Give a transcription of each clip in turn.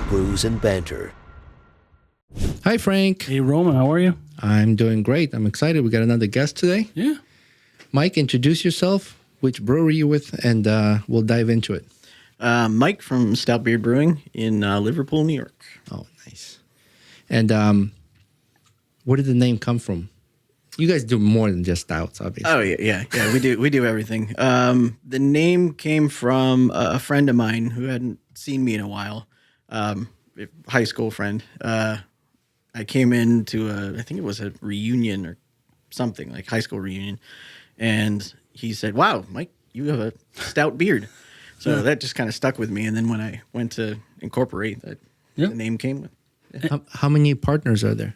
Brews and Banter. Hi, Frank. Hey, Roman, how are you? I'm doing great. I'm excited. We got another guest today. Yeah. Mike, introduce yourself, which brewery you with, and we'll dive into it. Mike from Stoutbeard Brewing in Liverpool, New York. Oh, nice. And where did the name come from? You guys do more than just stouts, obviously. Oh yeah. We do everything. The name came from a friend of mine who hadn't seen me in a while. High school friend. I came into I think it was a reunion or something, like high school reunion, and he said, "Wow, Mike, you have a stout beard." So that just kind of stuck with me. And then when I went to incorporate, the name came with. Yeah. How many partners are there?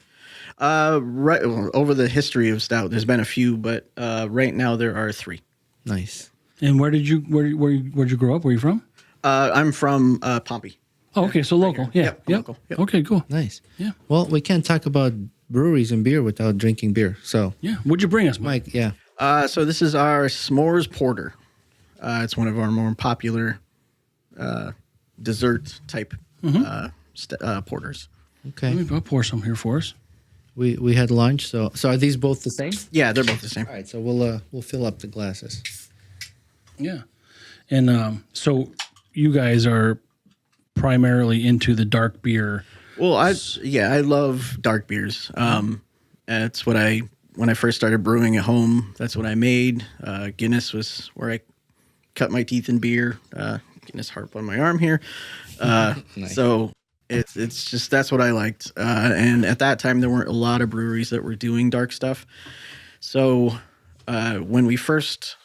Right over the history of Stout, there's been a few, but right now there are 3. Nice. And where'd you grow up? Where are you from? I'm from Pompey. Oh, okay, so local. Yeah. Yep, local. Yep. Okay, cool. Nice. Yeah. Well, we can't talk about breweries and beer without drinking beer. So, Yeah. What'd you bring us, Mike? Mike, yeah. So this is our s'mores porter. It's one of our more popular dessert type porters. Okay. I'll pour some here for us. We had lunch. So are these both the same? Yeah, they're both the same. All right. So we'll fill up the glasses. Yeah. And so you guys are primarily into the dark beer. Well, I love dark beers. That's what when I first started brewing at home, that's what I made. Guinness was where I cut my teeth in beer. Guinness harp on my arm here. Nice. So it's just, that's what I liked. And at that time, there weren't a lot of breweries that were doing dark stuff. So when we first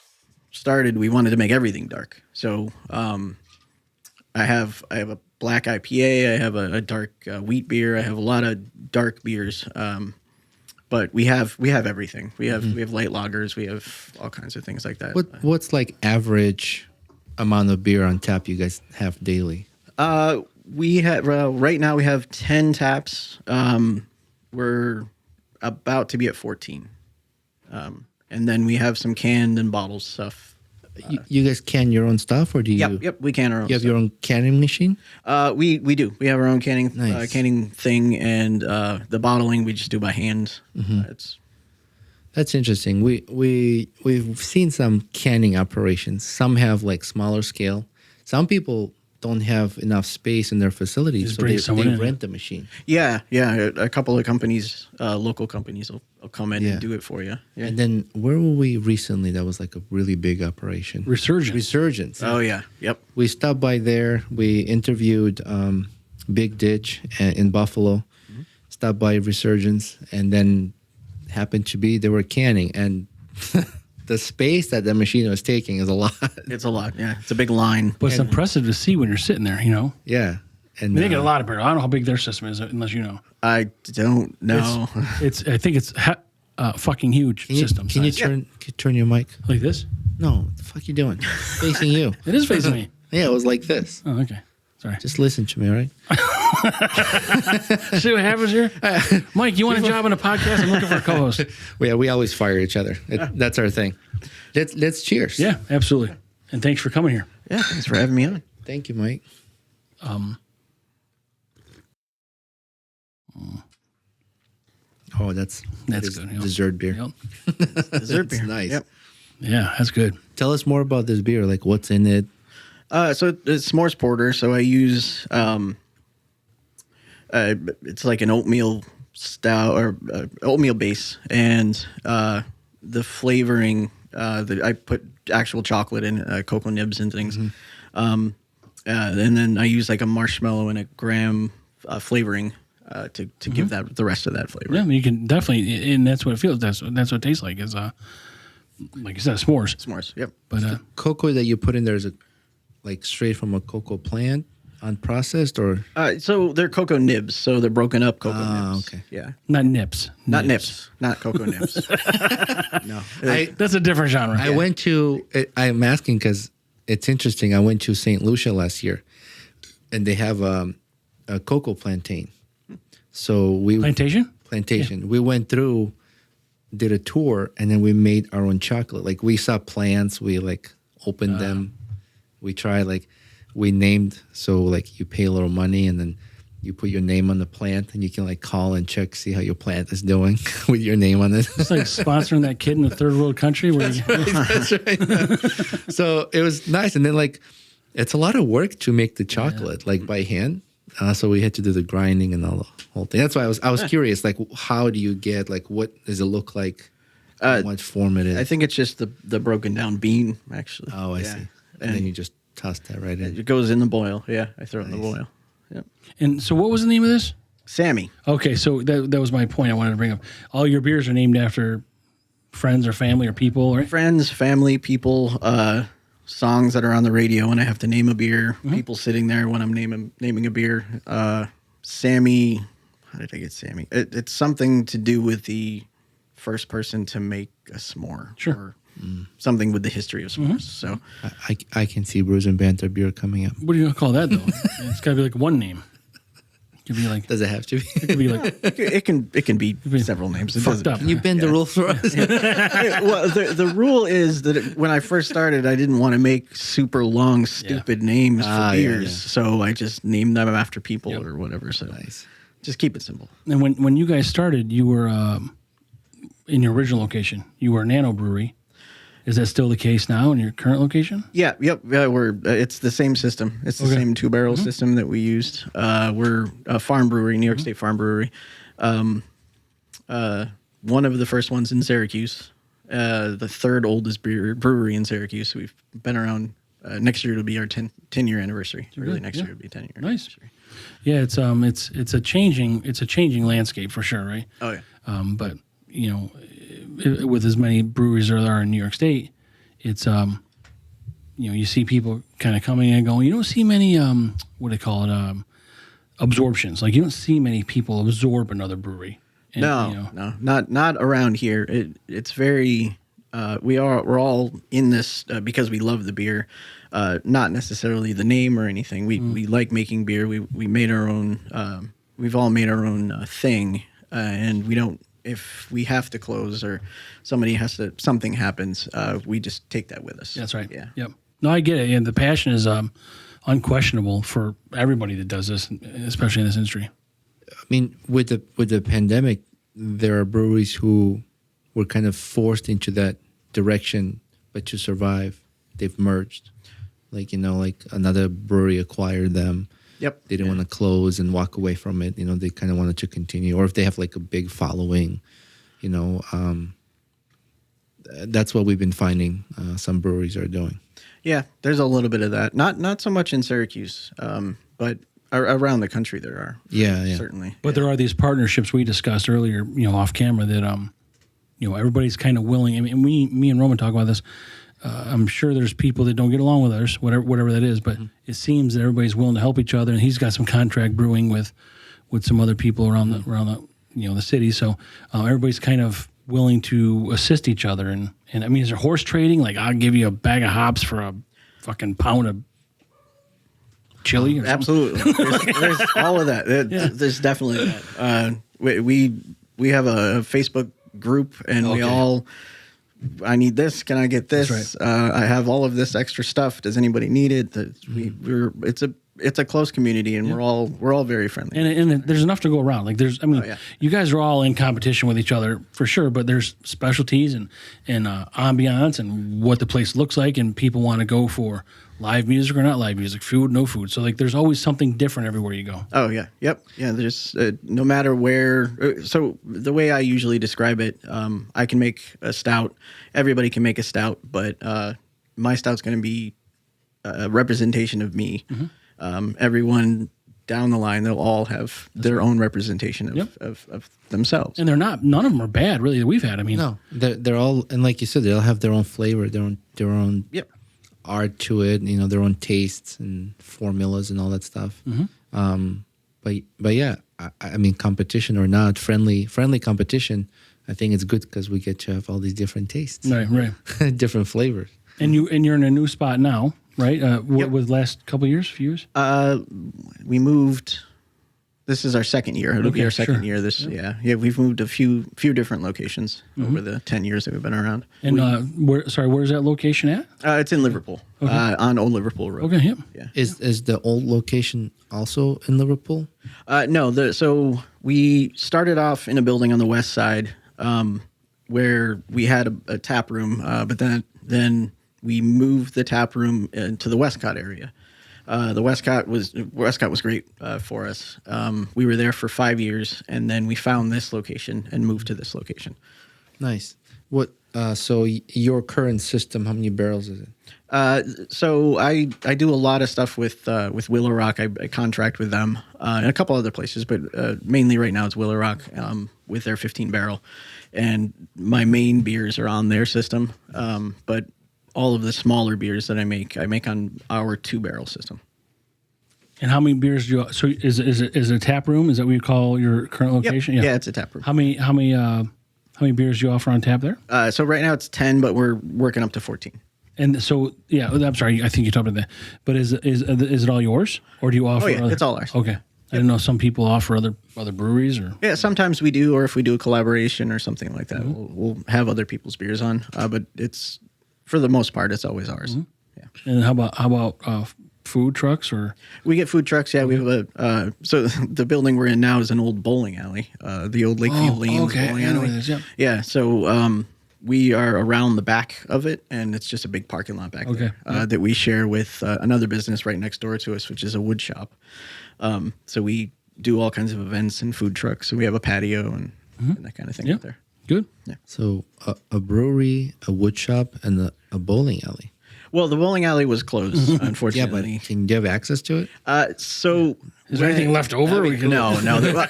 started, we wanted to make everything dark. So I have a black IPA. I have a dark wheat beer. I have a lot of dark beers. But we have everything. We have light lagers. We have all kinds of things like that. What's like average amount of beer on tap you guys have daily? We have right now we have 10 taps. We're about to be at 14, and then we have some canned and bottled stuff. You guys can your own stuff, or do you? Yep, we can our own. You have your own canning machine? We do. We have our own canning Nice. canning thing, and the bottling we just do by hand. That's interesting. We've seen some canning operations. Some have like smaller scale. Some people don't have enough space in their facilities, Just so bring they someone in. rent the machine. Yeah. A couple of companies, local companies, will come in and do it for you. Yeah. And then where were we recently? That was like a really big operation. Resurgence. Oh yeah. Yep. We stopped by there. We interviewed Big Ditch in Buffalo. Stopped by Resurgence, and then happened to be they were canning, and the space that the machine was taking is a lot. It's a lot. Yeah. It's a big line. But it's impressive to see when you're sitting there, you know. Yeah, and They get a lot of beer. I don't know how big their system is unless you know. I don't know. I think it's fucking huge system. Can you turn your mic? Like this? No, what the fuck you doing? Facing you. It is facing me. Yeah, it was like this. Oh, okay. Sorry. Just listen to me, all right? See what happens here? Mike, you want a job on a podcast? I'm looking for a co-host. Yeah, we always fire each other. That's our thing. Let's cheers. Yeah, absolutely. And thanks for coming here. Yeah. Thanks for having me on. Thank you, Mike. Oh, that's good. Yeah. Dessert beer. Yep. Dessert That's beer. nice. Yep. Yeah, that's good. Tell us more about this beer. Like, what's in it? So it's s'mores porter. So I use it's like an oatmeal stout or oatmeal base, and the flavoring. I put actual chocolate in, cocoa nibs and things, and then I use like a marshmallow and a graham flavoring to give that the rest of that flavor. Yeah, I mean, you can definitely, and that's what it feels. That's what it tastes like. Is like you said, s'mores. S'mores. Yep. But Cocoa that you put in there is like straight from a cocoa plant, unprocessed, or so they're cocoa nibs. So they're broken up cocoa nibs. Okay. Yeah. not nips. Not nips. Not cocoa nibs. No. That's a different genre. I went to. I'm asking because it's interesting. I went to St. Lucia last year, and they have a cocoa plantain. So we Plantation. Yeah. We went through, did a tour, and then we made our own chocolate. Like we saw plants, we like opened them. We tried we named, so like you pay a little money, and then you put your name on the plant, and you can like call and check, see how your plant is doing with your name on it. It's like sponsoring that kid in a third world country. Where That's right. So it was nice, and then like it's a lot of work to make the chocolate like by hand. So we had to do the grinding and all the whole thing. That's why I was curious, like how do you get, like what does it look like? What form it is? I think it's just the broken down bean, actually. Oh, I see. And then you just toss that right in. It goes in the boil. Yeah, I throw it in the boil. Yep. And so, what was the name of this? Sammy. Okay, so that was my point I wanted to bring up. All your beers are named after friends or family or people, right? Friends, family, people, songs that are on the radio when I have to name a beer, people sitting there when I'm naming a beer. Sammy, how did I get Sammy? It's something to do with the first person to make a s'more. Sure. Or something with the history of s'mores. So I can see Brews and Banter beer coming up. What are you going to call that, though? It's got to be like one name. It could be like, Does it have to be? it could be like it can be several names. It fucked doesn't- up. Can you bend the rule for us? Well, the rule is that when I first started, I didn't want to make super long, stupid names for beers. So I just named them after people or whatever. So Nice. just keep it simple. And when you guys started, you were in your original location. You were a nano brewery. Is that still the case now in your current location? Yeah, yep. Yeah, it's the same system. It's the same 2-barrel system that we used. We're a farm brewery, New York State farm brewery. One of the first ones in Syracuse. The third oldest brewery in Syracuse. We've been around. Next year it'll be our 10-year anniversar. Really, next year it'll be 10-year anniversary. Yeah, it's a changing landscape for sure, right? Oh yeah. But you know, with as many breweries as there are in New York State, it's you know, you see people kind of coming in and going. You don't see many what do they call it, absorptions. Like you don't see many people absorb another brewery. And, No, you know, no, not around here. It's very. We're all in this because we love the beer, not necessarily the name or anything. We like making beer. We made our own. We've all made our own thing, and we don't. If we have to close or something happens, we just take that with us. That's right. Yeah. Yep. No, I get it. And the passion is unquestionable for everybody that does this, especially in this industry. I mean, with the pandemic, there are breweries who were kind of forced into that direction, but to survive, they've merged. Like, you know, like another brewery acquired them. Yep. They didn't want to close and walk away from it. You know, they kind of wanted to continue. Or if they have like a big following, you know, that's what we've been finding some breweries are doing. Yeah, there's a little bit of that. Not so much in Syracuse, but around the country there are. Yeah. Certainly. But there are these partnerships we discussed earlier, you know, off camera that, you know, everybody's kind of willing. I mean, me and Roman talk about this. I'm sure there's people that don't get along with others, whatever that is, but it seems that everybody's willing to help each other. And he's got some contract brewing with some other people around the you know, the city. So everybody's kind of willing to assist each other. And I mean, is there horse trading? Like, I'll give you a bag of hops for a fucking pound of chili or something? Absolutely. There's all of that. There's definitely that. We have a Facebook group, and we all. I need this. Can I get this? That's right. I have all of this extra stuff. Does anybody need it? It's a close community, and we're all very friendly. And there's enough to go around. Like you guys are all in competition with each other for sure, but there's specialties and ambiance and what the place looks like, and people want to go for live music or not live music, food, no food. So like, there's always something different everywhere you go. Oh yeah, yep, yeah. There's no matter where. So the way I usually describe it, I can make a stout. Everybody can make a stout, but my stout's going to be a representation of me. Everyone down the line, they'll all have their own representation of themselves. And none of them are bad, really, that we've had. I mean, No, they're all, and like you said, they all have their own flavor, their own art to it, you know, their own tastes and formulas and all that stuff. But yeah, I mean, competition or not, friendly competition, I think it's good because we get to have all these different tastes, right, different flavors. And you're in a new spot now, right? With last few years. We moved This is our second year. It'll be our second year. Yeah. We've moved a few different locations over the 10 years that we've been around. And where's that location at? It's in Liverpool, on Old Liverpool Road. Okay, Yeah. Is the old location also in Liverpool? No. So we started off in a building on the west side, where we had a tap room, but then we moved the tap room into the Westcott area. The Westcott was great for us. We were there for 5 years, and then we found this location and moved to this location. Nice. What? So your current system, how many barrels is it? So I do a lot of stuff with Willow Rock. I contract with them and a couple other places, but mainly right now it's Willow Rock with their 15 barrel, and my main beers are on their system. But all of the smaller beers that I make on our 2 barrel system. And how many beers do you? So is it a tap room? Is that what you call your current location? Yep. Yeah, it's a tap room. How many beers do you offer on tap there? So right now it's 10, but we're working up to 14. And so, yeah, I'm sorry. I think you talked about that. But is it all yours, or do you offer? Oh yeah, it's all ours. Okay. I didn't know some people offer other breweries or. Yeah, sometimes we do, or if we do a collaboration or something like that, we'll have other people's beers on. But it's, for the most part, it's always ours. Yeah. And how about food trucks or? We get food trucks. Yeah, we have so the building we're in now is an old bowling alley, the old Lakeview Lanes bowling alley. Yeah. So we are around the back of it, and it's just a big parking lot back there that we share with another business right next door to us, which is a wood shop. So we do all kinds of events and food trucks. So we have a patio and that kind of thing out there. Good. Yeah. So a brewery, a wood shop, and a bowling alley. Well, the bowling alley was closed, unfortunately. Yeah, but can you have access to it? So is there anything left over? No.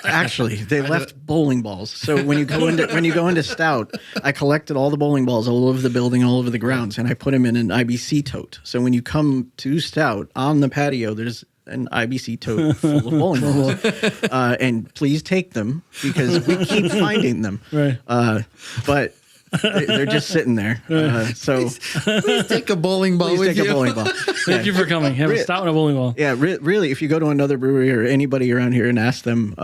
Actually, they left bowling balls. So when you go into Stout, I collected all the bowling balls all over the building, all over the grounds, and I put them in an IBC tote. So when you come to Stout on the patio, there's an IBC tote full of bowling balls, and please take them because we keep finding them. Right. But they're just sitting there. So please take a bowling ball with you. Take a bowling ball. Thank you for coming. Have a stout and a bowling ball. Yeah, really, if you go to another brewery or anybody around here and ask them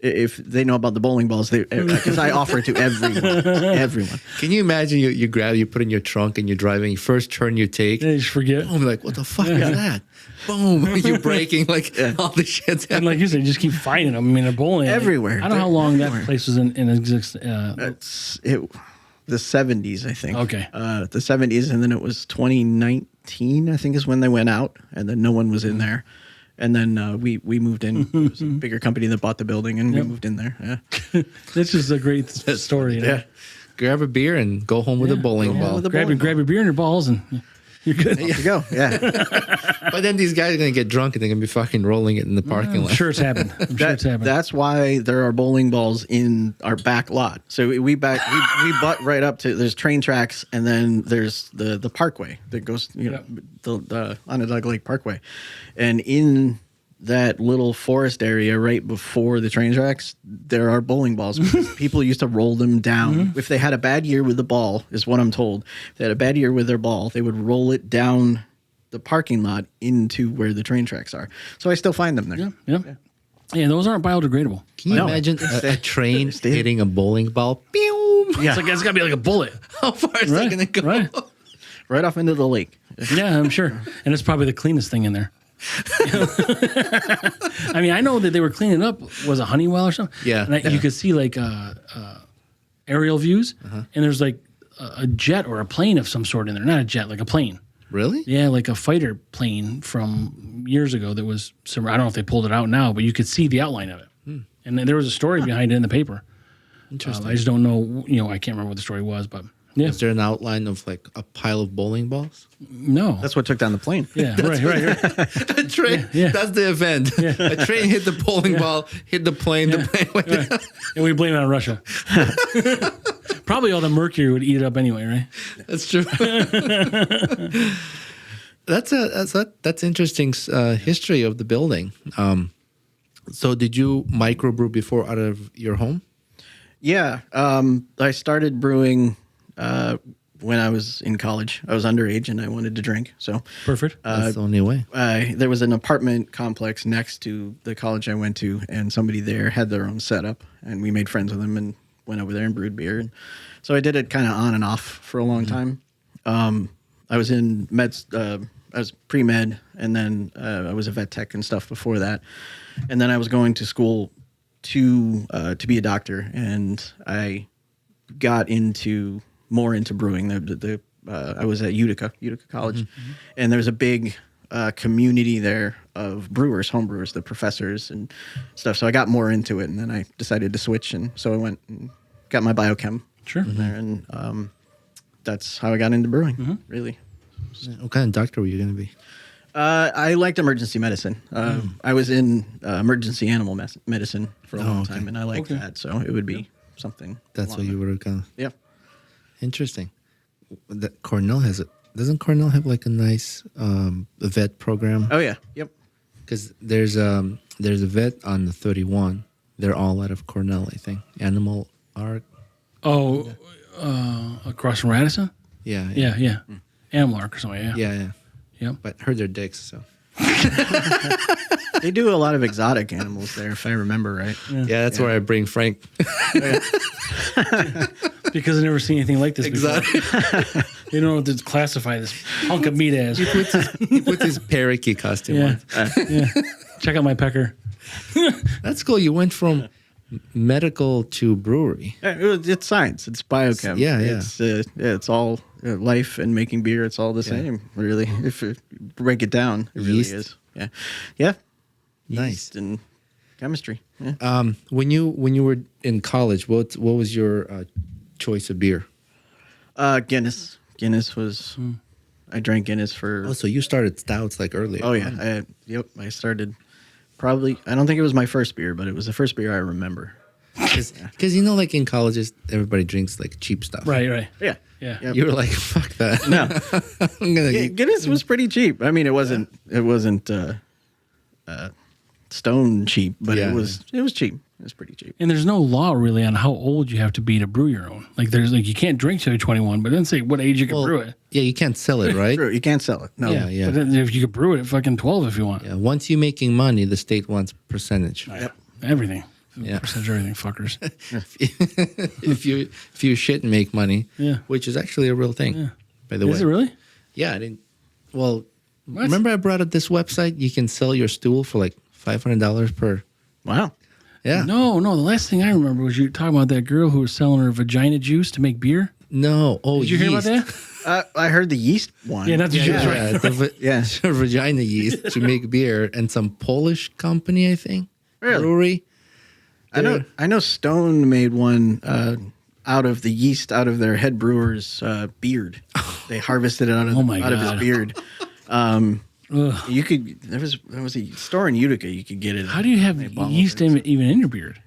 if they know about the bowling balls, because I offer it to everyone. Can you imagine you grab, you put in your trunk and you're driving, first turn you take. Yeah, you just forget. Boom, like, what the fuck is that? Boom, you're breaking, all the shit's happening. And like you said, you just keep finding them. I mean, they're bowling everywhere. I don't know how long that place was in existence. The 70s, I think. Okay. The 70s, and then it was 2019, I think, is when they went out, and then no one was in there. And then we moved in. It was a bigger company that bought the building, and we moved in there. Yeah. This is a great story. Yeah. Grab a beer and go home with a bowling ball. Grab your beer and your balls, and you're good. Off you go. Yeah. But then these guys are going to get drunk and they're going to be fucking rolling it in the parking lot. I'm sure it's happened. That's why there are bowling balls in our back lot. So we butt right up to, there's train tracks, and then there's the parkway that goes, the Onondaga Lake Parkway. And in that little forest area right before the train tracks, there are bowling balls. People used to roll them down. If they had a bad year with the ball, is what I'm told. If they had a bad year with their ball, they would roll it down the parking lot into where the train tracks are. So I still find them there. Yeah, those aren't biodegradable. Can you imagine a train hitting a bowling ball? Pew! Yeah. It's got to be like a bullet. How far is that going to go? Right off into the lake. Yeah, I'm sure. And it's probably the cleanest thing in there. I mean, I know that they were cleaning up. Was a Honeywell or something? Yeah. And you could see like aerial views, and there's like a jet or a plane of some sort in there. Not a jet, like a plane. Really? Yeah, like a fighter plane from years ago that was somewhere. I don't know if they pulled it out now, but you could see the outline of it. And then there was a story behind it in the paper. Interesting. I just don't know. I can't remember what the story was, but yeah. Is there an outline of like a pile of bowling balls? No. That's what took down the plane. Yeah, right. A train. Yeah. That's the event. Yeah. A train hit the bowling ball, hit the plane. The plane went down. And we blame it on Russia. Probably all the mercury would eat it up anyway, right? That's true. That's interesting history of the building. So did you microbrew before out of your home? Yeah. I started brewing when I was in college. I was underage and I wanted to drink. So Perfect. That's the only way. there was an apartment complex next to the college I went to, and somebody there had their own setup, and we made friends with them and went over there and brewed beer. And so I did it kind of on and off for a long time. I was in I was pre-med, and then I was a vet tech and stuff before that. And then I was going to school to be a doctor, and I got more into brewing. I was at Utica College, and there was a big community there of brewers, home brewers, the professors and stuff. So I got more into it, and then I decided to switch, and so I went and got my biochem from there, and that's how I got into brewing. Really. What kind of doctor were you going to be? I liked emergency medicine. I was in emergency animal medicine for a long time, and I liked that. So it would be something. That's what you were kind of. Yeah. Interesting. That Cornell has it. Doesn't Cornell have like a nice vet program? Oh yeah. Yep. Because there's a vet on the 31. They're all out of Cornell, I think. Animal Arc. Oh, across from Radisson? Yeah. Yeah. Animal Arc or something, yeah. Yeah. Yep. But heard their dicks, so. They do a lot of exotic animals there, if I remember right. Yeah, that's where I bring Frank. Because I've never seen anything like this Exactly. before. You don't know what to classify this hunk of meat as. He puts his parakeet costume Yeah. on. Yeah. Check out my pecker. That's cool. You went from medical to brewery. It's science. It's biochem. Yeah. It's all life and making beer. It's all the same, really. If you break it down, it Yeast. really is. Yeah. Nice. Yeast and chemistry. Yeah. When you were in college, what was your choice of beer? Guinness. Guinness was. I drank Guinness for. Oh, so you started stouts like earlier. Oh yeah. I started. Probably, I don't think it was my first beer, but it was the first beer I remember. Because like in colleges, everybody drinks like cheap stuff. Right. Yeah. Yeah. You were like, fuck that. No. I'm gonna. Guinness was pretty cheap. I mean, it wasn't stone cheap, but it was cheap. It was pretty cheap. And there's no law really on how old you have to be to brew your own. Like you can't drink till you're 21, but it doesn't say what age you can brew it. Yeah, you can't sell it, right? True, you can't sell it. No. Yeah. But then if you could brew it at fucking 12 if you want. Yeah. Once you're making money, the state wants percentage. Yep. Everything. Yeah. Percentage of everything, fuckers. if you shit and make money, which is actually a real thing, by the way. Is it really? Yeah, I didn't. Well, What? remember I brought up this website? You can sell your stool for like $500 per. Wow. Yeah. No. The last thing I remember was you talking about that girl who was selling her vagina juice to make beer. No. Oh, Did you hear about that? I heard the yeast one. Yeah, that's the juice, right? Yeah, vagina yeast to make beer, and some Polish company, I think. Really? Brewery. I know Stone made one out of the yeast out of their head brewer's beard. They harvested it out of his beard. You could there was a store in Utica you could get it. How do you have yeast even in your beard?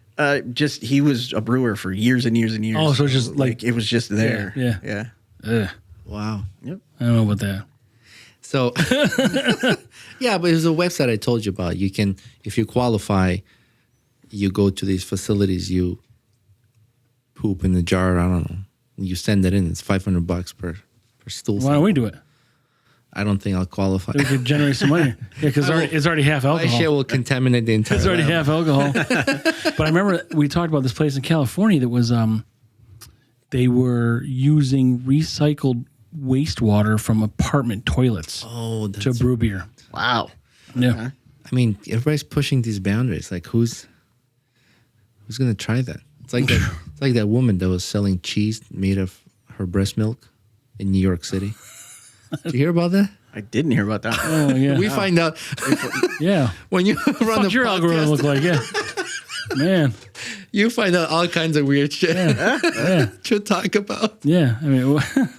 Just he was a brewer for years and years and years. Oh, so it's just like it was just there. Yeah. Ugh. Wow. Yep. I don't know about that. So, yeah, but there's a website I told you about. You can, if you qualify, you go to these facilities, you poop in the jar, I don't know, and you send it in. It's $500 per stool. Why don't we do it? I don't think I'll qualify. We could generate some money. Yeah, because it's already half My alcohol. shit will contaminate the entire It's already lab. half alcohol. But I remember we talked about this place in California that was they were using recycled wastewater from apartment toilets to brew beer. Wow. Yeah. Okay. I mean, everybody's pushing these boundaries. Like, who's gonna try that? It's like that. It's like that woman that was selling cheese made of her breast milk in New York City. Did you hear about that? I didn't hear about that. Oh yeah. We find out Yeah. when you run the What's your algorithm look like? Yeah. Man. you find out all kinds of weird shit Yeah. to talk about. Yeah. I mean,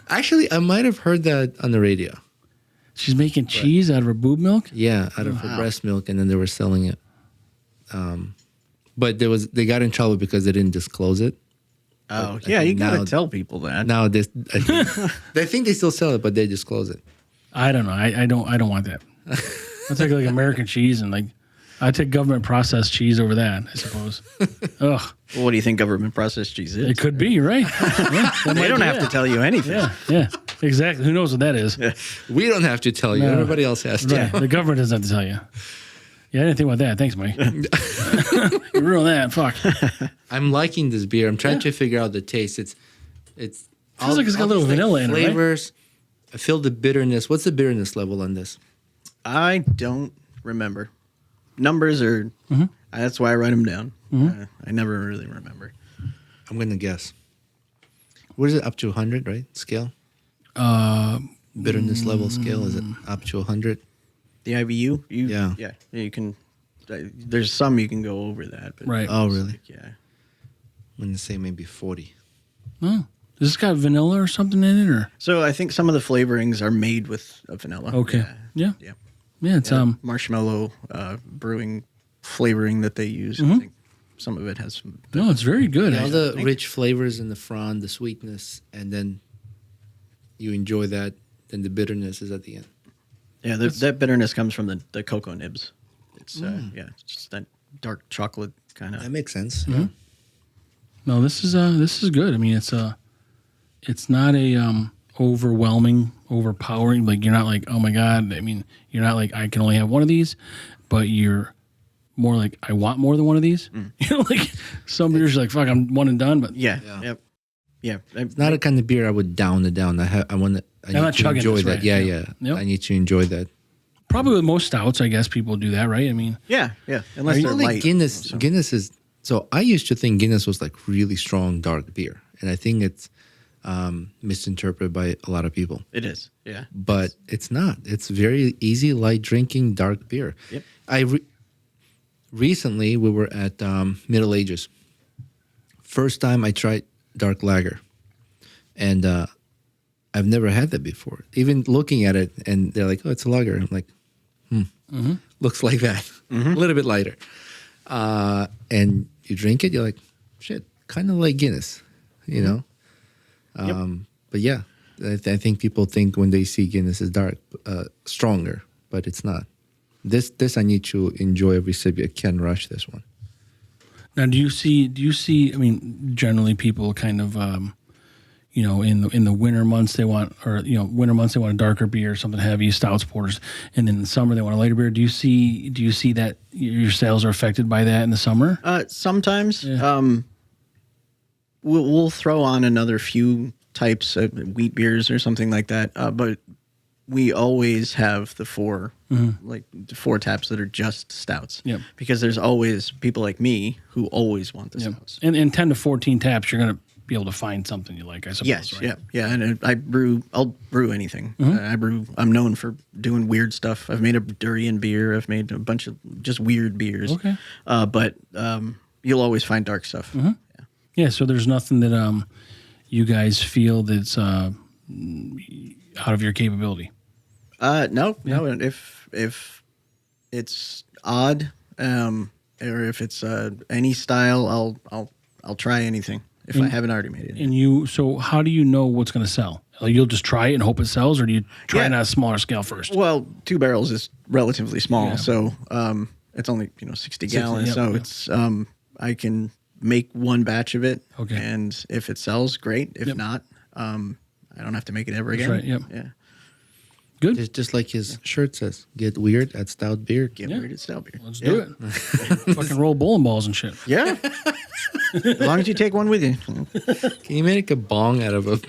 Actually, I might have heard that on the radio. she's making cheese out of her boob milk. Yeah, out of her breast milk, and then they were selling it. But they got in trouble because they didn't disclose it. Oh, But I yeah, think you gotta now- tell people that. Now they think they still sell it, but they disclose it. I don't know. I don't want that. I'll take like American cheese and like I'd take government processed cheese over that, I suppose. Ugh. Well, what do you think government processed cheese is? It could be, right? Yeah, They don't have to tell you anything. Yeah, exactly. Who knows what that is? We don't have to tell you. No. Everybody else has to. Right. The government doesn't have to tell you. Yeah, I didn't think about that. Thanks, Mike. You ruined that. Fuck. I'm liking this beer. I'm trying to figure out the taste. It's Feels like it's got a little vanilla in it, right? flavors. I feel the bitterness. What's the bitterness level on this? I don't remember. Numbers are. That's why I write them down. I never really remember. I'm going to guess. What is it? Up to 100, right? Scale? Bitterness level scale. Is it up to 100? The IBU? Yeah. Yeah. You can. There's some you can go over that. But Right. Oh, really? yeah. I'm going to say maybe 40. Oh, does this got vanilla or something in it, or? So I think some of the flavorings are made with vanilla. Okay. Yeah. Yeah. Yeah. It's Marshmallow brewing flavoring that they use. I think some of it has some. No, it's very good. All the rich flavors in the front, the sweetness, and then you enjoy that. Then the bitterness is at the end. Yeah, that bitterness comes from the cocoa nibs. It's it's just that dark chocolate kind That of. makes sense. No, this is good. I mean, it's not a overwhelming, overpowering. Like you're not like, oh my god. I mean, you're not like I can only have one of these, but you're more like I want more than one of these. You know, like some beers are like fuck, I'm one and done. But Yeah. Yeah. Yep. Yeah. It's not a kind of beer I would down it down. I need not to chugging enjoy this, that. right? Yeah, Yeah. yeah. Yep. I need to enjoy that. probably with most stouts, I guess people do that, right? I mean, Yeah. Unless they're Only light. Guinness. So- Guinness is. So I used to think Guinness was like really strong dark beer, and I think it's misinterpreted by a lot of people. It is. Yeah. But it's not. It's very easy, light drinking, dark beer. Yep. Recently we were at Middle Ages. First time I tried dark lager, and I've never had that before. Even looking at it, and they're like, "Oh, it's a lager." I'm like, looks like that, a little bit lighter. And you drink it, you're like, shit, kind of like Guinness, you know. But yeah, I think people think when they see Guinness is dark, stronger, but it's not. This I need to enjoy every sip. I can't rush this one. now do you see? I mean, generally people kind of, in the winter months they want, winter months they want a darker beer, something heavy, stouts, porters, and then in the summer they want a lighter beer. Do you see that your sales are affected by that in the summer? Sometimes we'll throw on another few types of wheat beers or something like that, but we always have the four taps that are just stouts. Yep. Because there's always people like me who always want the stouts. And in 10 to 14 taps, you're going to be able to find something you like, I suppose. Yes, right? yeah. And I'll brew anything. I'm known for doing weird stuff. I've made a durian beer. I've made a bunch of just weird beers. Okay. But you'll always find dark stuff. Yeah, so there's nothing that you guys feel that's out of your capability. No. If it's odd, or if it's any style, I'll try anything if I haven't already made it. And so how do you know what's going to sell? Like, you'll just try it and hope it sells, or do you try it on a smaller scale first? Well, 2 barrels is relatively small, Yeah. so it's only 60 gallons. yep, So yep. it's I can make one batch of it, Okay. and if it sells, great. If not, I don't have to make it ever again. right, yep. Yeah. Good. It's just like his shirt says, "Get weird at Stoutbeard." Get weird at stout beer. Let's do it. Fucking roll bowling balls and shit. Yeah. As long as you take one with you. Can you make a bong out of a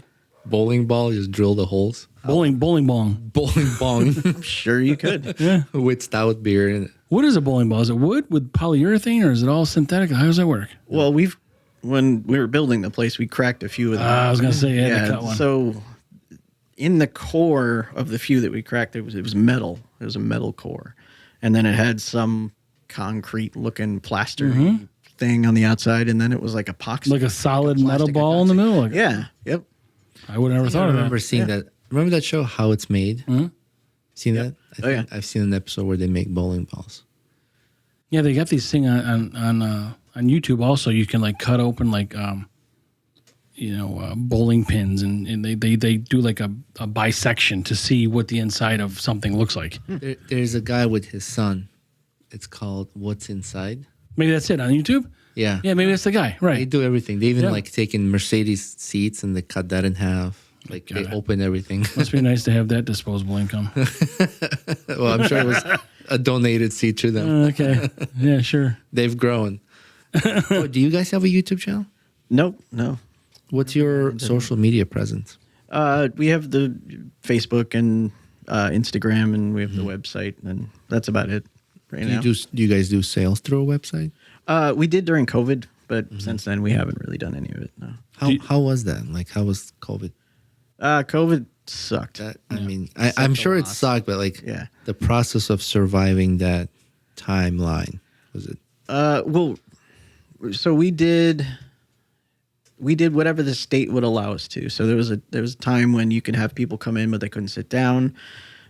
bowling ball? Just drill the holes. Bowling bong. Bowling bong I'm sure you could. Yeah. with stout beer in it. What is a bowling ball? Is it wood with polyurethane, or is it all synthetic? How does that work? Well, when we were building the place, we cracked a few of them. I was going to say, you had to cut one. So in the core of the few that we cracked, it was metal. It was a metal core, and then it had some concrete looking plaster thing on the outside, and then it was like epoxy, Like a solid plastic metal ball in the epoxy. middle? Like, Yeah. Yep. I would have never I thought of remember that. seeing that. Remember that show, How It's Made? Seen that? Oh, yeah. I've seen an episode where they make bowling balls. Yeah, they got these thing on YouTube also. You can like cut open like bowling pins, and they do like a bisection to see what the inside of something looks like. There's a guy with his son. It's called What's Inside. Maybe that's it on YouTube. Yeah. Yeah, maybe that's the guy. They Right. do everything. They even Yeah. like taking Mercedes seats and they cut that in half. Like they God. open everything. Must be nice to have that disposable income. Well, I'm sure it was a donated seat to them. Okay. Yeah, sure. They've grown. Oh, do you guys have a YouTube channel? Nope, no. What's your social media presence? We have the Facebook and Instagram, and we have the website, and that's about it right now. Do you guys do sales through a website? We did during COVID, but since then we haven't really done any of it. No. How was that? Like, how was COVID? COVID sucked. I mean, I'm sure it sucked, but like, Yeah. the process of surviving that timeline, was it? Well, so we did whatever the state would allow us to. So there was a time when you could have people come in, but they couldn't sit down.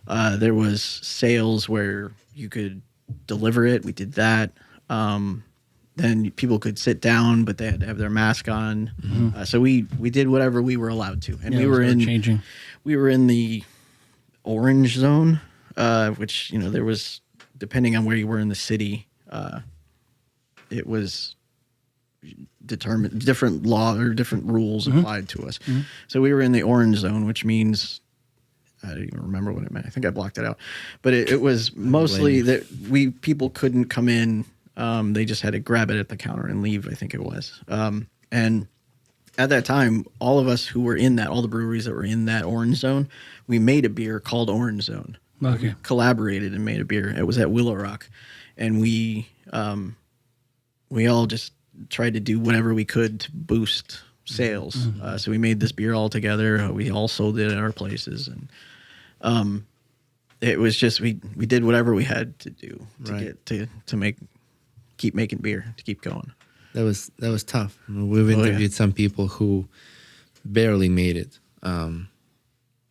There was sales where you could deliver it. We did that. Then people could sit down, but they had to have their mask on. So we did whatever we were allowed to, and Yeah, we it were was in changing. we were in the orange zone, which there was, depending on where you were in the city, it was determined, different law or different rules applied to us. So we were in the orange zone, which means I don't even remember what it meant. I think I blocked it out, but it was mostly that people couldn't come in. They just had to grab it at the counter and leave, I think it was. And at that time, all of us who were in all the breweries that were in that orange zone, we made a beer called Orange Zone. Okay. We collaborated and made a beer. It was at Willow Rock. And we all just tried to do whatever we could to boost sales. So we made this beer all together. We all sold it at our places. And it was just, we did whatever we had to do to get to keep making beer, to keep going. That was tough. We've interviewed some people who barely made it.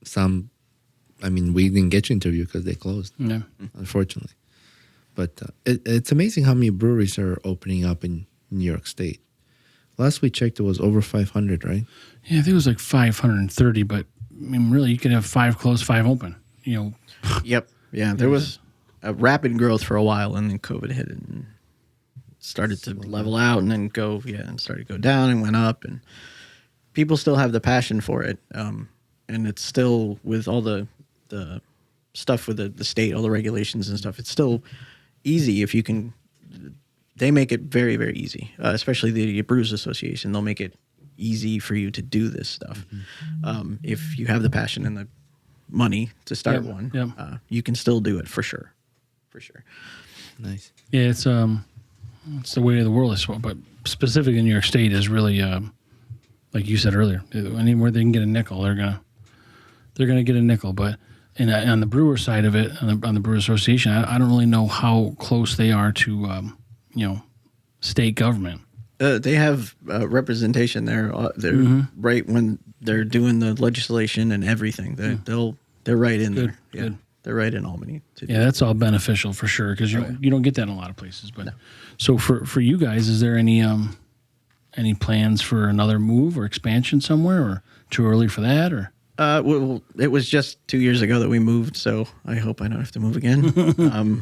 Some, I mean, we didn't get to interview because they closed, Yeah. unfortunately. But it's amazing how many breweries are opening up in New York State. Last we checked, it was over 500, right? Yeah, I think it was like 530, but I mean, really, you could have 5 closed, 5 open. Yep. Yeah, there was a rapid growth for a while, and then COVID hit and started to level out, and then and started to go down and went up, and people still have the passion for it. And it's still, with all the stuff with the state, all the regulations and stuff, it's still easy if you can. They make it very, very easy, especially the Brews Association. They'll make it easy for you to do this stuff. If you have the passion and the money to start one, you can still do it for sure. For sure. Nice. Yeah, it's the way of the world, but specifically in New York State is really, like you said earlier, anywhere they can get a nickel, they're gonna get a nickel. But on the brewer side of it, on the Brewer Association, I don't really know how close they are to, state government. They have representation there. They're right when they're doing the legislation and everything. They're right in there. Yeah, Good. they're right in Albany. Yeah, that's all beneficial for sure, because you don't get that in a lot of places. But so for you guys, is there any plans for another move or expansion somewhere, or too early for that, or? Well, it was just 2 years ago that we moved, so I hope I don't have to move again.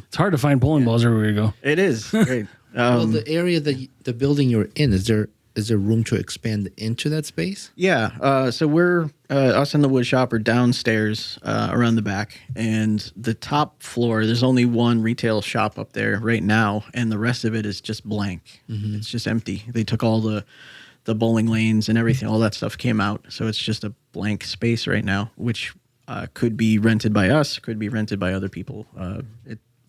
It's hard to find bowling balls everywhere you go. It is great. Well, the area the building you're in, is there room to expand into that space? Yeah. So we're us and the wood shop are downstairs around the back, and the top floor. There's only one retail shop up there right now, and the rest of it is just blank. It's just empty. They took all the bowling lanes and everything. All that stuff came out, so it's just a blank space right now, which could be rented by us, could be rented by other people.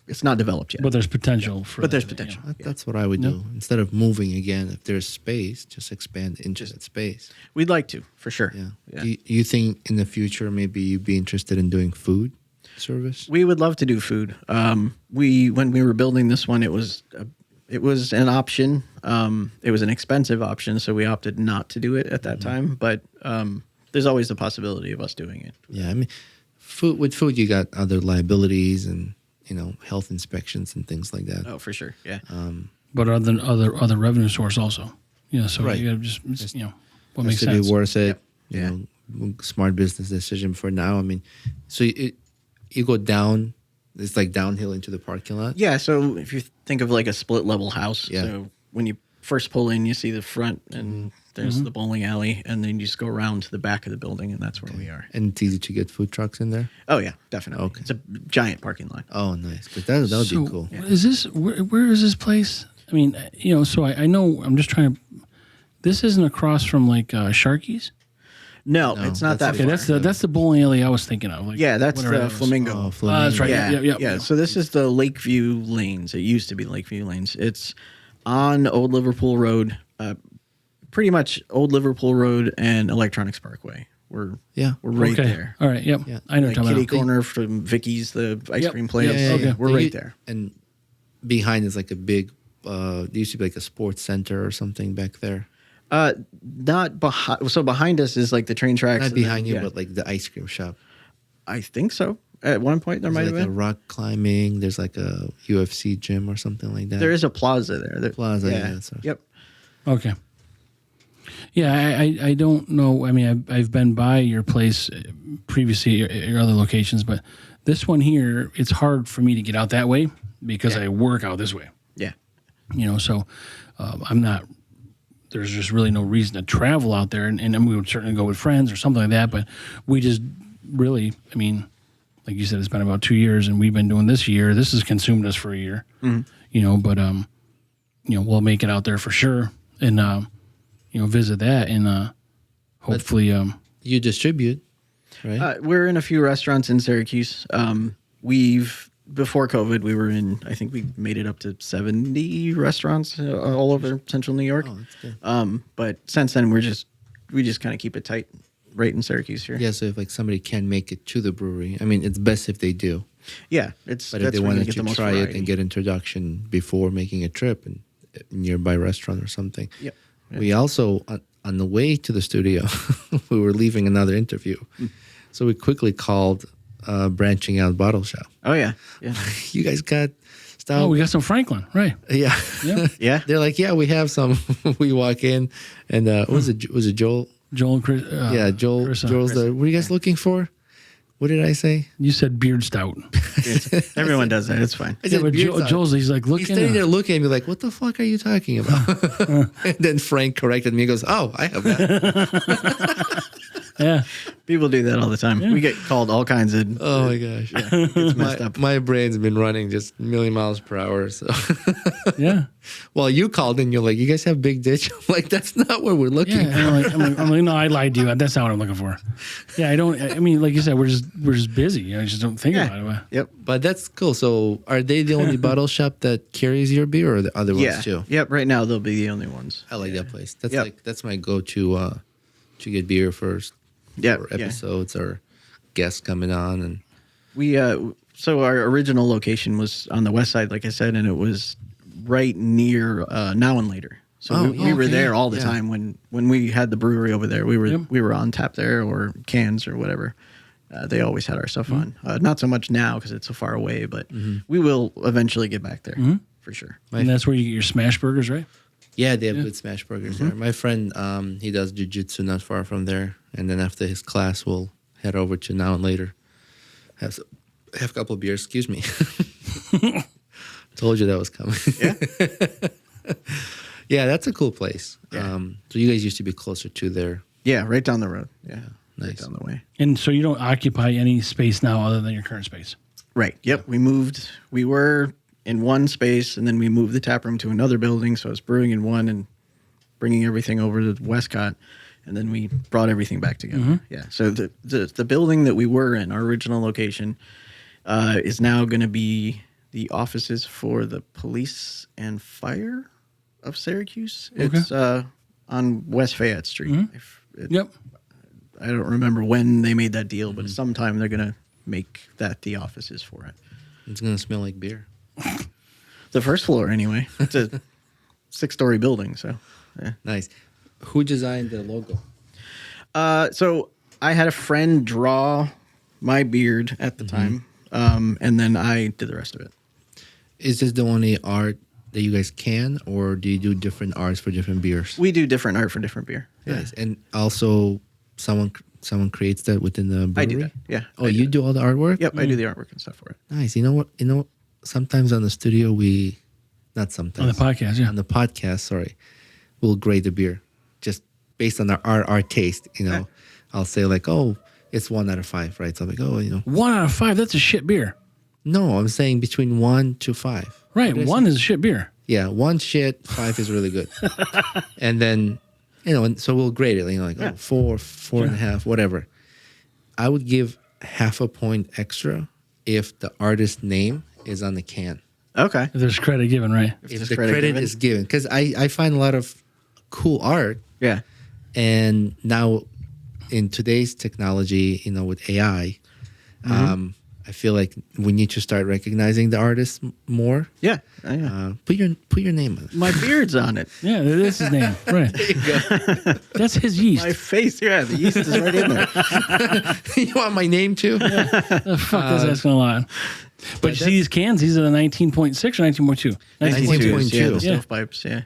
It's not developed yet. But there's potential for. But there's potential. That's what I would do. Instead of moving again, if there's space, just expand into that space. We'd like to, for sure. Yeah. Do you think in the future maybe you'd be interested in doing food service? We would love to do food. When we were building this one, it was an option. It was an expensive option, so we opted not to do it at that time. But there's always the possibility of us doing it. Yeah, I mean, with food, you got other liabilities and health inspections and things like that. Oh, for sure. Yeah. But other revenue source also. So Right. you gotta just what Has makes to sense. be worth it. Yeah. Smart business decision for now. I mean, so you go down It's like downhill into the parking lot. Yeah, so if you think of like a split level house, Yeah. so when you first pull in, you see the front and there's the bowling alley, and then you just go around to the back of the building, and that's where we are. And it's easy to get food trucks in there. Oh yeah, definitely. Okay. It's a giant parking lot. Oh, nice. But that would be cool. Is this where is this place? I mean, so I know I'm just trying to. This isn't across from like Sharky's. No, it's not that Okay, far. that's the bowling alley I was thinking of. Like, Yeah, that's whatever the that was. Flamingo. Oh, Flamingo. That's right. Yeah. So this is the Lakeview Lanes. It used to be Lakeview Lanes. It's on Old Liverpool Road, pretty much Old Liverpool Road and Electronics Parkway. We're right Okay. there. All right. Yep. Yeah. I know. Like what you're kitty talking about. corner from Vicky's, the ice Yep. cream place. Yeah, okay. We're right there. And behind is like a big. There used to be like a sports center or something back there. Not behind. So behind us is like the train tracks. Not and behind then- you, but like the ice cream shop. I think so. At one point, there might There's have like a been. rock climbing. There's like a UFC gym or something like that. There is a plaza there. Plaza, yeah, so- Yep. Okay. Yeah, I don't know. I mean, I've been by your place previously, your other locations, but this one here, it's hard for me to get out that way because I work out this way. Yeah. So I'm not. There's just really no reason to travel out there, and we would certainly go with friends or something like that. But we just really, I mean, like you said, it's been about 2 years, and we've been doing this year. This has consumed us for a year, But we'll make it out there for sure, and visit that, and hopefully, You distribute, right? We're in a few restaurants in Syracuse. Before COVID, we were in, I think we made it up to 70 restaurants all over central New York. Oh, that's good. But since then, we just kind of keep it tight right in Syracuse here. Yeah, so if like somebody can make it to the brewery, I mean, it's best if they do. Yeah, But if that's they where you wanted get the to most try it variety. and get introduction before making a trip in a nearby restaurant or something. Yep. We also, on the way to the studio, we were leaving another interview. So we quickly called Branching Out Bottle Shop. Oh yeah, You guys got Stout? we got some Franklin, right? Yeah. yeah. They're like, yeah, we have some. We walk in and was it Joel? Joel and Chris. Yeah, Joel. Chris, Joel's the. What are you guys looking for? What did I say? You said beard stout. Everyone does that. It's fine. I Yeah, said but beer stout. Joel's he's like He's looking. standing there looking at me like, what the fuck are you talking about? And then Frank corrected me. He goes, oh, I have that. Yeah. People do that all the time. We get called all kinds of. Oh my gosh. It's messed up. My brain's been running just a million miles per hour. So, Yeah. well, you called and you're like, you guys have Big Ditch? I'm like, that's not what we're looking Yeah. for. I'm like, no, I lied to you. That's not what I'm looking for. Yeah, I mean, like you said, we're just busy. I just don't think about it. Yep. But that's cool. So, are they the only bottle shop that carries your beer, or the other Yeah. ones too? Yep. Right now, they'll be the only ones. I like that place. That's Yep. that's my go-to to get beer first. Yeah. Or episodes or guests coming on, and We so our original location was on the west side, like I said, and it was right near Now and Later. So we were okay. there all the Yeah. time when we had the brewery over there. We were on tap there, or cans or whatever. They always had our stuff on. Not so much now because it's so far away, but we will eventually get back there for sure. And that's where you get your smash burgers, right? yeah, they have good smash burgers there. My friend, he does jiu-jitsu not far from there, and then after his class, we'll head over to Now and Later. Have a couple of beers. Excuse me. Told you that was coming. Yeah. Yeah, that's a cool place. Yeah. So you guys used to be closer to there. Yeah, right down the road. Yeah, right Nice. down the way. And so you don't occupy any space now other than your current space. Right. Yep. We moved. We were in one space, and then we moved the tap room to another building. So I was brewing in one and bringing everything over to Westcott, and then we brought everything back together. Yeah. So the building that we were in, our original location, is now going to be the offices for the police and fire of Syracuse. Okay. It's on West Fayette Street. Yep. I don't remember when they made that deal, but sometime they're going to make that the offices for it. It's gonna smell like beer. The first floor, anyway. It's a 6-story building, so. Yeah. Nice. Who designed the logo? So I had a friend draw my beard at the time, and then I did the rest of it. Is this the only art that you guys can, or do you do different arts for different beers? We do different art for different beer. Nice. And also, someone someone creates that within the brewery? I do that. Yeah. Oh, you do all the artwork? Yep, I do the artwork and stuff for it. Nice. You know what? Sometimes on the studio not sometimes. On the podcast, yeah. On the podcast, sorry. We'll grade the beer just based on our taste, I'll say like, oh, it's 1 out of 5, right? So I'm like, oh, 1 out of 5, that's a shit beer. No, I'm saying between 1 to 5. Right, 1 is a shit beer. Yeah, 1 shit, 5 is really good. And then, and so we'll grade it, like, 4, 4.5, whatever. I would give half a point extra if the artist's name is on the can. Okay. If there's credit given, right? If the credit is given. Because I find a lot of cool art. Yeah. And now in today's technology, with AI, I feel like we need to start recognizing the artists more. Yeah. Put your name on it. My beard's on it. Yeah, that's his name. Right. There you go. That's his yeast. My face, yeah, the yeast is right in there. You want my name too? The fuck is asking a lot. But you see these cans, these are the 19.6 or 19.2? 19.2. Yeah, the Yeah. stovepipes, yeah.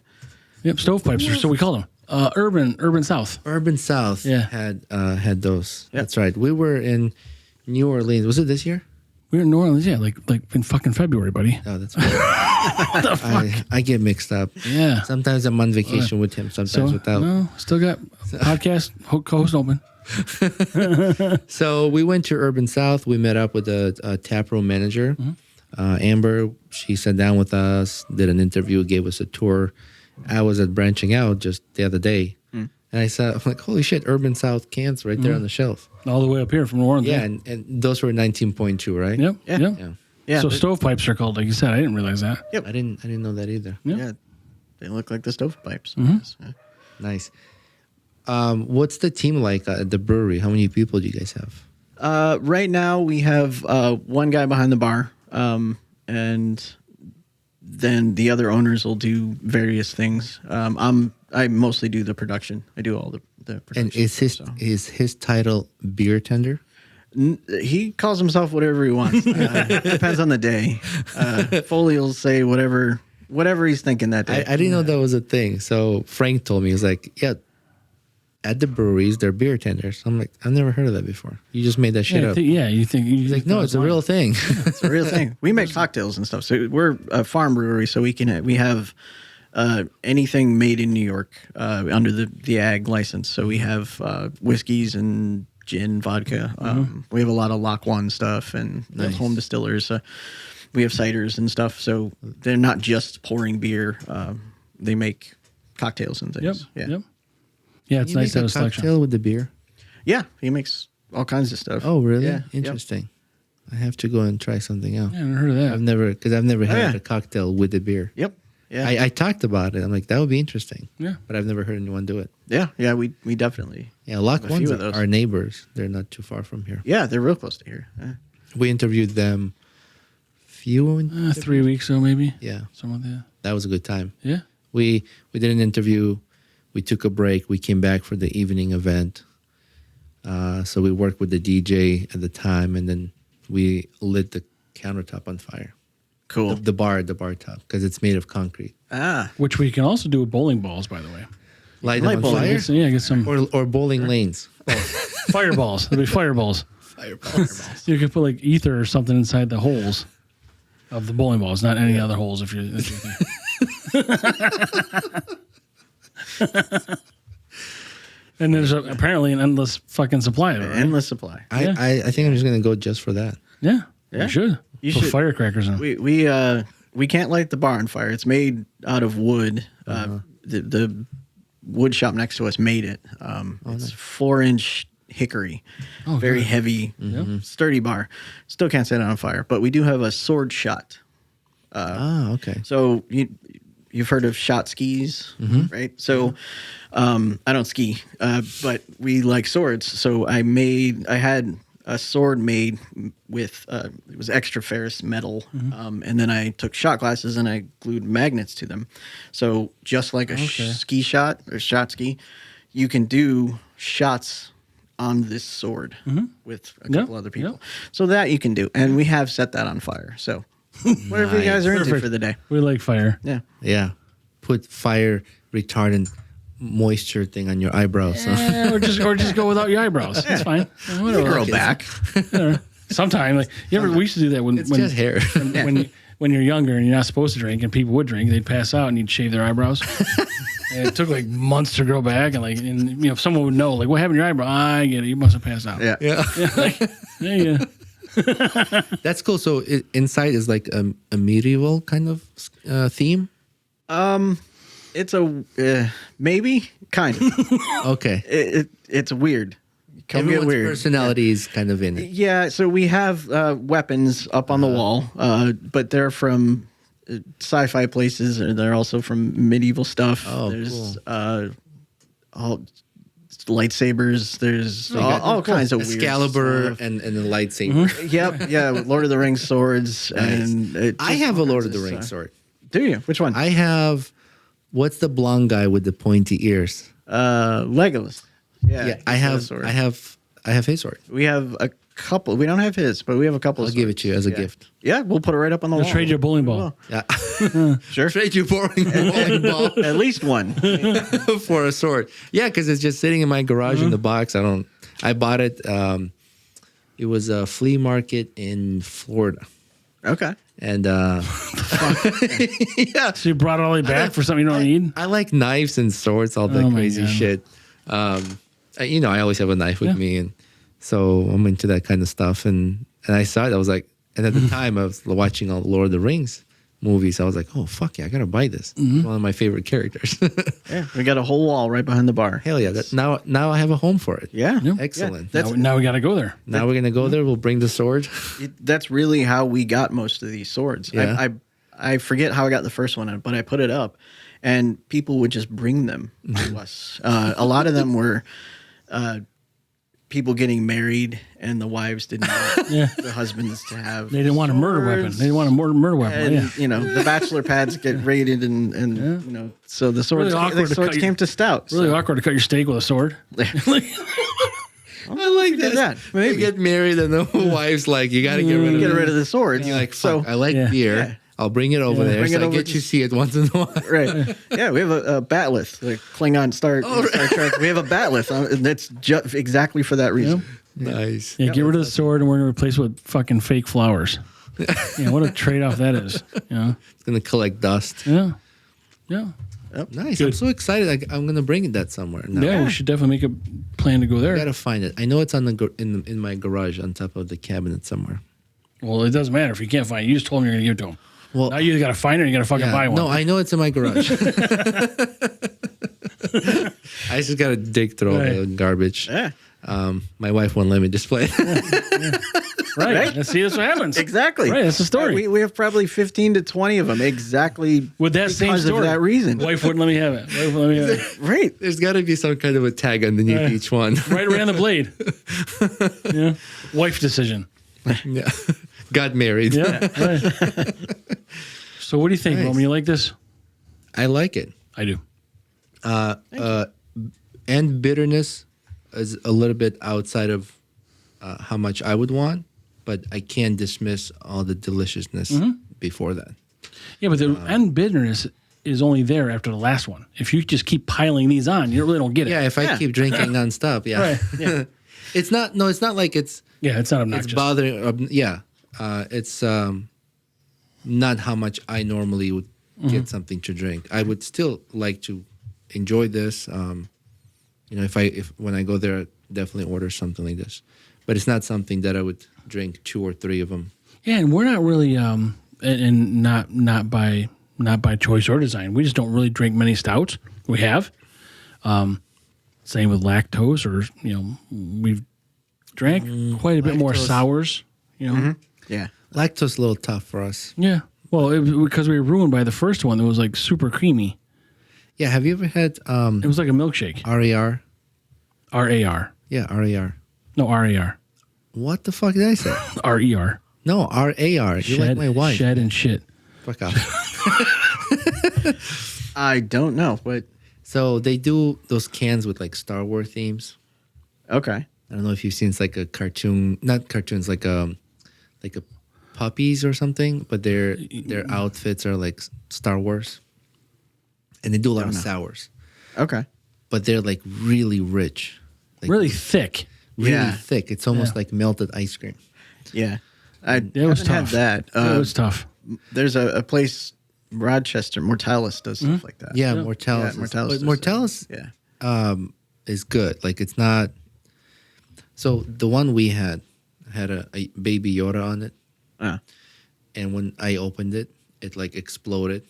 Yep, stovepipes, so we call them. Urban South. Urban South Yeah. had those. Yep. That's right. We were in New Orleans. Was it this year? We were in New Orleans, yeah, like in fucking February, buddy. Oh, that's right. What the fuck? I get mixed up. Yeah. Sometimes I'm on vacation with him, sometimes without. No, still got podcast co-host open. So we went to Urban South. We met up with a taproom manager, Amber. She sat down with us, did an interview, gave us a tour. I was at Branching Out just the other day, and I'm like, holy shit, Urban South cans right there on the shelf. All the way up here from New Orleans. Yeah, and those were 19.2, right? Yep. Yeah. Yep. Yeah. Yeah. So stovepipes are called, like you said. I didn't realize that. Yep. I didn't know that either. Yep. Yeah. They look like the stovepipes. Yeah. Nice. What's the team like at the brewery? How many people do you guys have? Right now we have one guy behind the bar, and then the other owners will do various things. I mostly do the production. I do all the production. And is his title beer tender? He calls himself whatever he wants. Depends on the day. Foley will say whatever he's thinking that day. I didn't know that was a thing. So Frank told me, he was like, yeah, at the breweries, they're beer tenders. I'm like, I've never heard of that before. You just made that shit up. You think. He's like, no, it's a real thing. It's a real thing. We make cocktails and stuff. So we're a farm brewery, so we have anything made in New York under the ag license. So we have whiskeys and gin, vodka. We have a lot of Lock One stuff and home distillers. We have ciders and stuff. So they're not just pouring beer. They make cocktails and things. Yep. Yeah, it's You nice make to have a a selection. cocktail with the beer? Yeah, he makes all kinds of stuff. Oh, really? Yeah. Interesting. I have to go and try something out. Yeah, I haven't heard of that. I've never had yeah. a cocktail with the beer. Yep. Yeah. I talked about it. I'm like, that would be interesting. Yeah. But I've never heard anyone do it. Yeah. We definitely. Yeah, Lock have a few One's of those. our neighbors. They're not too far from here. Yeah, they're real close to here. Yeah. We interviewed them 3 weeks ago, maybe. Yeah, Something like that. that was a good time. Yeah. We did an interview. We took a break. We came back for the evening event. So we worked with the DJ at the time, and then we lit the countertop on fire. Cool. The bar top, because it's made of concrete. Which we can also do with bowling balls, by the way. Light them on bowling. fire? Get some Or bowling lanes. fireballs. There'll be fireballs. Fireballs. You could put like ether or something inside the holes of the bowling balls, not any other holes. If you're and there's apparently an endless fucking supply of it. Right? Endless supply. I think I'm just going to go just for that. Yeah. Yeah. You should. You Put should. firecrackers in it. We can't light the bar on fire. It's made out of wood. The wood shop next to us made it. It's 4-inch hickory, very good. heavy, sturdy bar. Still can't set it on fire, but we do have a sword shot. Okay. So you've heard of shot skis, right? So I don't ski, but we like swords. So I had a sword made with it was extra ferrous metal, and then I took shot glasses and I glued magnets to them. So just like a ski shot or shot ski, you can do shots on this sword with a couple other people. Yep. So that you can do, and we have set that on fire. So whatever you guys are into Perfect. for the day. We like fire. Yeah. Yeah. Put fire retardant moisture thing on your eyebrows. So. or just go without your eyebrows. It's fine. Whatever. Grow back. Sometimes, like we used to do that when just hair. when you're younger and you're not supposed to drink, and people would drink, they'd pass out and you'd shave their eyebrows. And it took like months to grow back, and if someone would know, like, what happened to your eyebrow? I get it. You must have passed out. Yeah. Yeah. That's cool. So inside is like a medieval kind of theme. It's a maybe kind of. Okay. It's weird. Come Everyone's get weird. personalities kind of in it. Yeah, so we have weapons up on the wall, but they're from sci-fi places, and they're also from medieval stuff. Oh, there's all lightsabers. There's all kinds of weird Excalibur stuff. and the lightsaber. Yep, yeah, Lord of the Rings swords. Nice. And I have a Lord of the Rings sword. Do you? Which one? I have. What's the blonde guy with the pointy ears? Legolas. Yeah, I have his sword. We have a couple. We don't have his, but we have a couple. I'll of give it to you as a gift. Yeah, we'll put it right up on the I'll wall. trade you a bowling ball. Yeah. Sure. Trade you bowling ball At least one. for a sword. Yeah, because it's just sitting in my garage in the box. I bought it. It was a flea market in Florida. Okay. And Yeah. So you brought it all the way back for something you don't need? I like knives and swords, all that Oh my crazy God. shit. I always have a knife with me, and so I'm into that kind of stuff. And I saw it, I was like, and at the time I was watching all Lord of the Rings movies. I was like, oh fuck yeah, I gotta buy this. It's one of my favorite characters. Yeah, we got a whole wall right behind the bar. Hell yeah! Now I have a home for it. Yeah. Excellent. Yeah, Now we got to go there. Now we're gonna go there. We'll bring the sword. That's really how we got most of these swords. Yeah. I forget how I got the first one, but I put it up, and people would just bring them to us. A lot of them were people getting married, and the wives didn't want the husbands to have. They didn't want a murder weapon. swords. They didn't want a murder weapon. And the bachelor pads get raided, and so the swords, Really awkward the to swords cut came to Stout. Really so. awkward to cut your steak with a sword. I like did that. They Maybe. get married, and the wife's like, "You gotta get rid of Get it." rid of the swords. You're like, so "Fuck, I like Yeah. beer. Yeah. I'll bring it over there, Bring it so I over get to- you see it once in a while." right, yeah, we have a batleth, the Klingon Star Trek. We have a batleth, and that's just exactly for that reason. Nice. Yeah, get rid of the sword and we're going to replace it with fucking fake flowers. Yeah, what a trade-off that is. It's gonna collect dust. Yeah. Yeah. Nice. Good. I'm so excited. I'm gonna bring that somewhere. Now. Yeah, we should definitely make a plan to go I there. gotta find it. I know it's on the in my garage on top of the cabinet somewhere. Well, it doesn't matter if you can't find it. You just told them you're going to give it to them. Well, Now you either got to find it or you got to fucking buy one. no, I know it's in my garage. I just gotta dig through all the garbage. Yeah, My wife won't let me display it. Right. Let's see what happens. exactly. Right, that's the story. We have probably 15 to 20 of them exactly With that same because story. of that reason. Wife wouldn't let me have it. Wife wouldn't let me have it. Right. There's got to be some kind of a tag underneath each one. Right around the blade. Yeah. Wife decision. Yeah. Got married. Yeah. Right. So what do you think, Nice. Roman? You like this? I like it. I do. And bitterness is a little bit outside of how much I would want, but I can't dismiss all the deliciousness before that. Yeah, but the end bitterness is only there after the last one. If you just keep piling these on, you really don't get it. Yeah, if I keep drinking nonstop, yeah. Right. Yeah. It's not like it's Yeah, it's not obnoxious. it's bothering. It's not how much I normally would get something to drink. I would still like to enjoy this. If when I go there, I definitely order something like this. But it's not something that I would drink 2 or 3 of them. Yeah, and we're not really, and not by choice or design. We just don't really drink many stouts. We have, same with lactose, or we've drank quite a bit more lactose. sours. Yeah. Lactose a little tough for us. Yeah. Well, because we were ruined by the first one that was like super creamy. Yeah, have you ever had It was like a milkshake. RAR? RAR. Yeah, RAR. No, RAR. What the fuck did I say? RER. No, RAR. You're like my wife. Shed and shit. Fuck off. I don't know, but So they do those cans with like Star Wars themes. okay. I don't know if you've seen it's like a cartoon, not cartoons, like a puppies or something, but their outfits are like Star Wars, and they do a lot of sours. Okay. but they're like really rich, like Really thick. really thick. It's almost like melted ice cream. Yeah. I It was haven't had tough. that. It was tough. There's a place, Rochester, Mortalis does stuff like that. Yeah, Yeah. Mortalis. Yeah, Mortalis But does Mortalis Yeah. is good. Like it's not. So the one we had a baby Yoda on it, and when I opened it, it like exploded.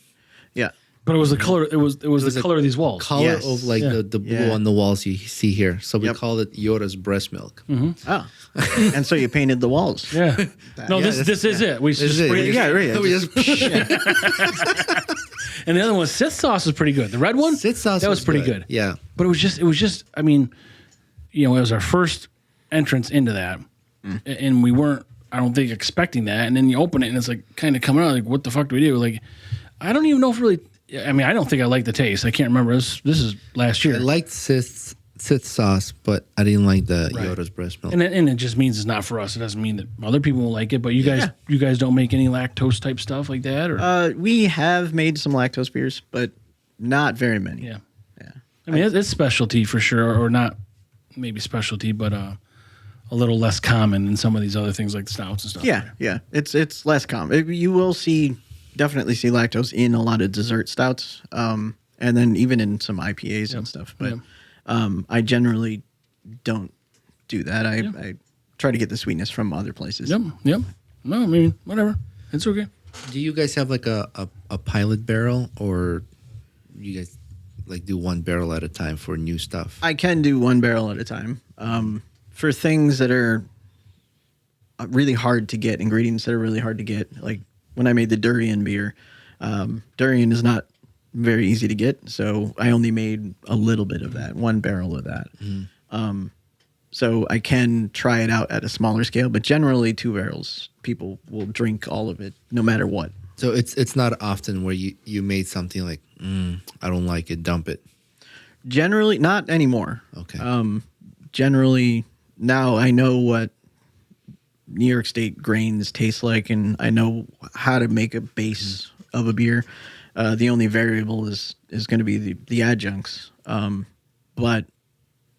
Yeah. But it was the color. It was the color of these walls. Color Yes. of like Yeah. the blue Yeah. on the walls you see here. So we Yep. call it Yoda's breast milk. Oh. And so you painted the walls. Yeah. No, Yeah, this is it. We This just is it. sprayed it. Yeah, right. We just- And the other one, Sith sauce was pretty good. The red one, Sith sauce that was pretty good. Yeah. But it was just. I mean, it was our first entrance into that, and we weren't. I don't think expecting that. And then you open it, and it's like kind of coming out. Like, what the fuck do we do? Like, I don't even know if really. I mean, I don't think I like the taste. I can't remember. This is last year. I liked Sith sauce, but I didn't like the Right. Yoda's breast milk. And it just means it's not for us. It doesn't mean that other people will like it. But you guys don't make any lactose type stuff like that, or We have made some lactose beers, but not very many. yeah. Yeah. I mean, it's specialty for sure, or not maybe specialty, but a little less common than some of these other things like stouts and stuff. Yeah, yeah. It's less common. You will definitely see lactose in a lot of dessert stouts, and then even in some IPAs and stuff. But I generally don't do that. I try to get the sweetness from other places. Yep. No, I mean, whatever. It's okay. Do you guys have like a pilot barrel, or you guys like do one barrel at a time for new stuff? I can do one barrel at a time. For things that are really hard to get, ingredients that are really hard to get, like when I made the durian beer, durian is not very easy to get, so I only made a little bit of that, one barrel of that. So I can try it out at a smaller scale, but generally 2 barrels, people will drink all of it, no matter what. So it's not often where you made something like, I don't like it, dump it. Generally, not anymore. Okay. Generally, now I know what New York State grains taste like, and I know how to make a base of a beer. The only variable is going to be the adjuncts, but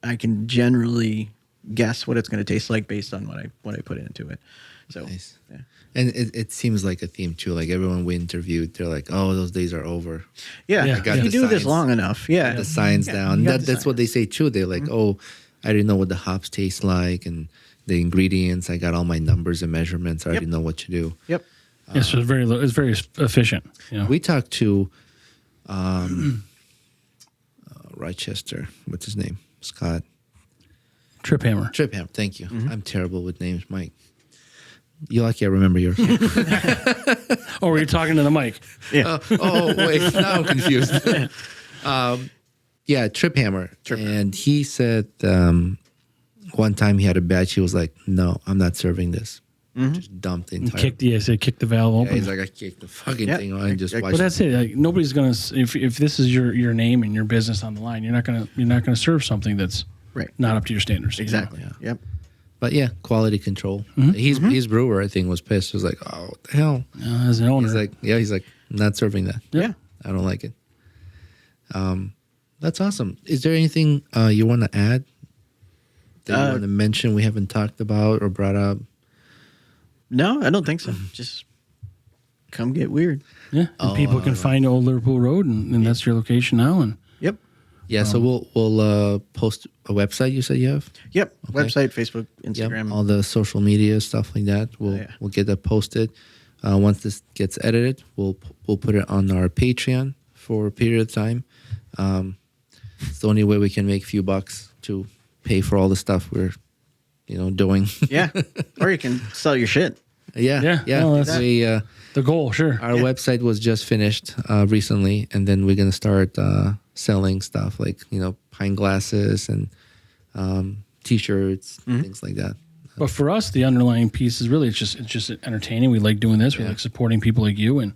I can generally guess what it's going to taste like based on what I put into it. So, Nice. yeah. And it seems like a theme too. Like everyone we interviewed, they're like, "Oh, those days are over." Yeah, Yeah. if you do this science. long enough, yeah, The science down. you got the That's what they say too. They're like, "Oh, I didn't know what the hops taste like and the ingredients. I got all my numbers and measurements. I already know what to do." Yep. Yes, it's very efficient. You know? We talked to Rochester. What's his name? Scott Trip hammer. Tripham. Thank you. I'm terrible with names, Mike. You're lucky I remember yours. Oh, were you talking to the mic? Yeah. Oh, wait. Now I'm confused. Yeah, Trip Hammer. And he said one time he had a batch. He was like, "No, I'm not serving this." Just dumped the entire. Kick the valve Yeah, open. he's like, "I kicked the fucking Yeah. thing on and just But watched." But that's it. Like, nobody's gonna. If this is your name and your business on the line, you're not gonna serve something that's Right. not up to your standards. you know? Exactly. Yep. But yeah, quality control. His brewer, I think, was pissed. He was like, "Oh, what the hell?" As an owner, He's like, "I'm not serving that. Yeah. I don't like it." That's awesome. Is there anything you want to add that you want to mention we haven't talked about or brought up? No, I don't think so. Just come get weird. yeah. And people can find Old Liverpool Road, and that's your location now. And Yep. Yeah, so we'll post a website you said you have? Yep. Website, Facebook, Yep, Instagram. all the social media stuff like that. We'll get that posted. Once this gets edited, we'll put it on our Patreon for a period of time. It's the only way we can make a few bucks to pay for all the stuff we're doing. Yeah. Or you can sell your shit. Yeah, well, that's- We the goal, sure. our website was just finished recently, and then we're gonna start selling stuff like pint glasses and T-shirts, things like that. But for us, the underlying piece is really it's just entertaining. We like doing this. We like supporting people like you and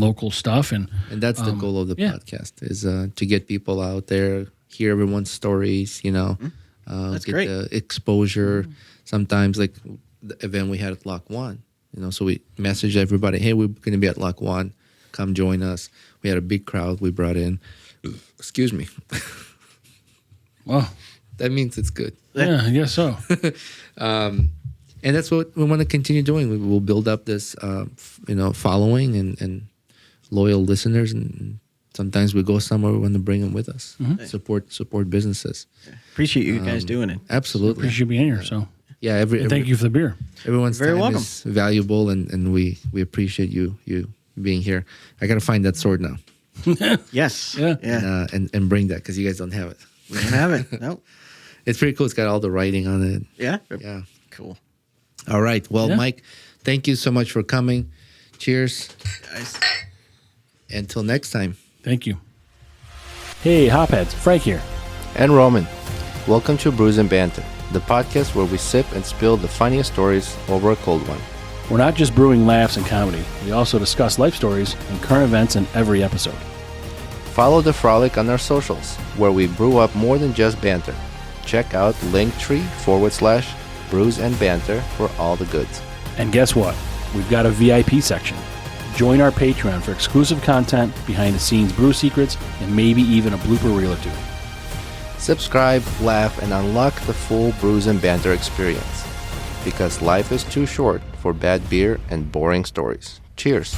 local stuff. And And that's the goal of the yeah. podcast is to get people out there, hear everyone's stories, That's get great. the exposure. Sometimes like the event we had at Lock One, so we messaged everybody, "Hey, we're going to be at Lock One. Come join us." We had a big crowd we brought in. Excuse me. Well, that means it's good. yeah, I guess so. And that's what we want to continue doing. We will build up this, following and loyal listeners. And sometimes we go somewhere, we want to bring them with us. Support businesses. Appreciate you guys doing it. Absolutely. Appreciate you being here. So Yeah. and thank you for the beer. Everyone's Very time welcome. is valuable, and we appreciate you being here. I got to find that sword now. Yes. Yeah. Yeah. And bring that, because you guys don't have it. We don't have it. No. It's pretty cool. It's got all the writing on it. Yeah. Yeah. Cool. All right. Well, Yeah. Mike, thank you so much for coming. Cheers. Guys. Until next time. Thank you. Hey, Hopheads. Frank here. And Roman. Welcome to Brews and Banter, the podcast where we sip and spill the funniest stories over a cold one. We're not just brewing laughs and comedy. We also discuss life stories and current events in every episode. Follow the frolic on our socials, where we brew up more than just banter. Check out linktr.ee/BrewsNBanter for all the goods. And guess what? We've got a VIP section. Join our Patreon for exclusive content, behind-the-scenes brew secrets, and maybe even a blooper reel or two. Subscribe, laugh, and unlock the full Brews and Banter experience. Because life is too short for bad beer and boring stories. Cheers.